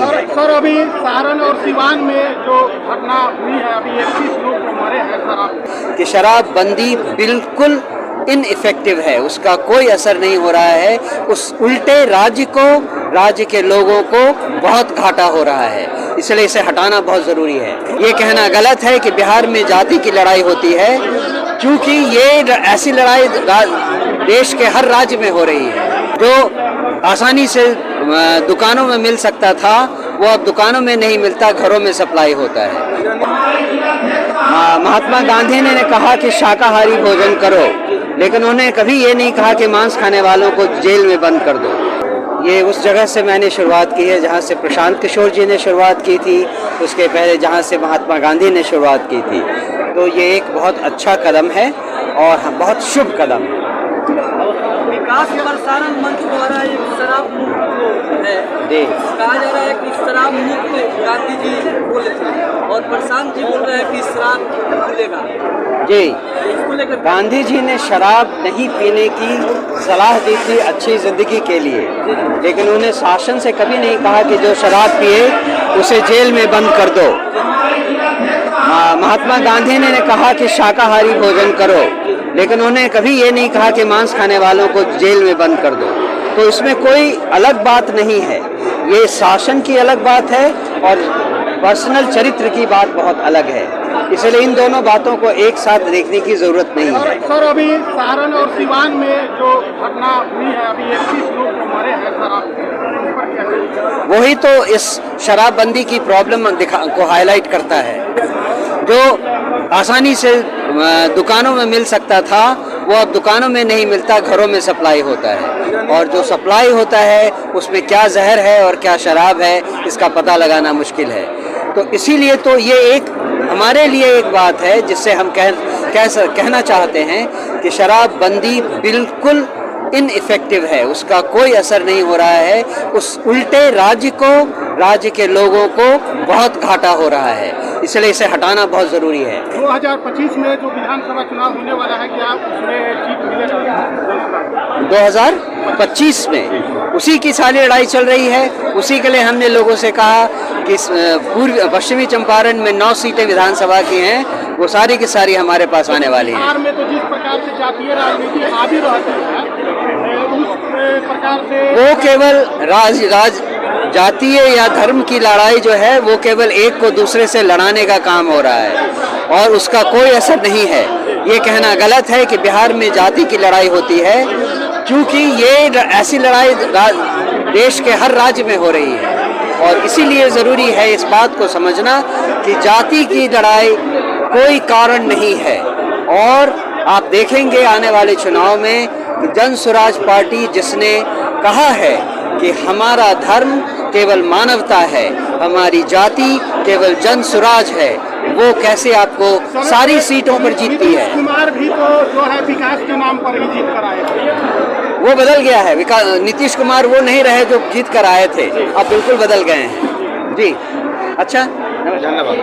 है। सर अभी सारण और सिवान में जो घटना हुई है, अभी 21 लोग मरे हैं शराब कि शराबबंदी बिल्कुल इनइफेक्टिव है, उसका कोई असर नहीं हो रहा है। उस उल्टे राज्य के लोगों को बहुत घाटा हो रहा है, इसलिए इसे हटाना बहुत ज़रूरी है। ये कहना गलत है कि बिहार में जाति की लड़ाई होती है, क्योंकि ये ऐसी लड़ाई देश के हर राज्य में हो रही है। जो आसानी से दुकानों में मिल सकता था, वो अब दुकानों में नहीं मिलता, घरों में सप्लाई होता है। महात्मा गांधी ने कहा कि शाकाहारी भोजन करो, लेकिन उन्होंने कभी ये नहीं कहा कि मांस खाने वालों को जेल में बंद कर दो। ये उस जगह से मैंने शुरुआत की है जहाँ से प्रशांत किशोर जी ने शुरुआत की थी, उसके पहले जहाँ से महात्मा गांधी ने शुरुआत की थी। तो ये एक बहुत अच्छा कदम है और बहुत शुभ कदम है। विकास प्रसारण मंच द्वारा एक शराब मुक्त है, कहा जा रहा है कि शराब मुक्त गांधी जी बोले थे और प्रशांत जी बोल रहे हैं कि शराब खुलेगा। जी, गांधी जी ने शराब नहीं पीने की सलाह दी थी अच्छी जिंदगी के लिए, लेकिन उन्होंने शासन से कभी नहीं कहा कि जो शराब पिए उसे जेल में बंद कर दो। महात्मा गांधी ने कहा कि शाकाहारी भोजन करो, लेकिन उन्होंने कभी ये नहीं कहा कि मांस खाने वालों को जेल में बंद कर दो। तो इसमें कोई अलग बात नहीं है, ये शासन की अलग बात है और पर्सनल चरित्र की बात बहुत अलग है, इसलिए इन दोनों बातों को एक साथ देखने की जरूरत नहीं है। सर अभी सारण और सिवान में जो घटना हुई है, अभी 21 लोग मरे हैं शराब पर, वही तो इस शराबबंदी की प्रॉब्लम को हाईलाइट करता है। जो आसानी से दुकानों में मिल सकता था, वो अब दुकानों में नहीं मिलता, घरों में सप्लाई होता है। और जो सप्लाई होता है उसमें क्या जहर है और क्या शराब है, इसका पता लगाना मुश्किल है। तो इसीलिए तो ये एक हमारे लिए एक बात है जिससे हम कहना चाहते हैं कि शराबबंदी बिल्कुल इनइफेक्टिव है, उसका कोई असर नहीं हो रहा है। उस उल्टे राज्य के लोगों को बहुत घाटा हो रहा है, इसलिए इसे हटाना बहुत ज़रूरी है। 2025 में जो विधानसभा चुनाव होने वाला है, क्या उसमें जीत मिलेगा? 2025 में उसी की सारी लड़ाई चल रही है। उसी के लिए हमने लोगों से कहा कि पश्चिमी चंपारण में 9 सीटें विधानसभा की हैं, वो सारी की सारी हमारे पास आने वाली हैं। बिहार में तो जिस प्रकार से जातीय राजनीति हावी रहती है, उस प्रकार से वो केवल जातीय या धर्म की लड़ाई जो है, वो केवल एक को दूसरे से लड़ाने का काम हो रहा है और उसका कोई असर नहीं है। ये कहना गलत है कि बिहार में जाति की लड़ाई होती है, क्योंकि ये ऐसी लड़ाई देश के हर राज्य में हो रही है। और इसीलिए ज़रूरी है इस बात को समझना कि जाति की लड़ाई कोई कारण नहीं है। और आप देखेंगे आने वाले चुनाव में जन स्वराज पार्टी, जिसने कहा है कि हमारा धर्म केवल मानवता है, हमारी जाति केवल जन स्वराज है, वो कैसे आपको सारी सीटों पर जीतती है। नीतीश कुमार भी तो जो है विकास के नाम पर ही जीत कर आए थे। वो बदल गया है। नीतीश कुमार वो नहीं रहे जो जीत कर आए थे, अब बिल्कुल बदल गए हैं। जी, अच्छा, धन्यवाद।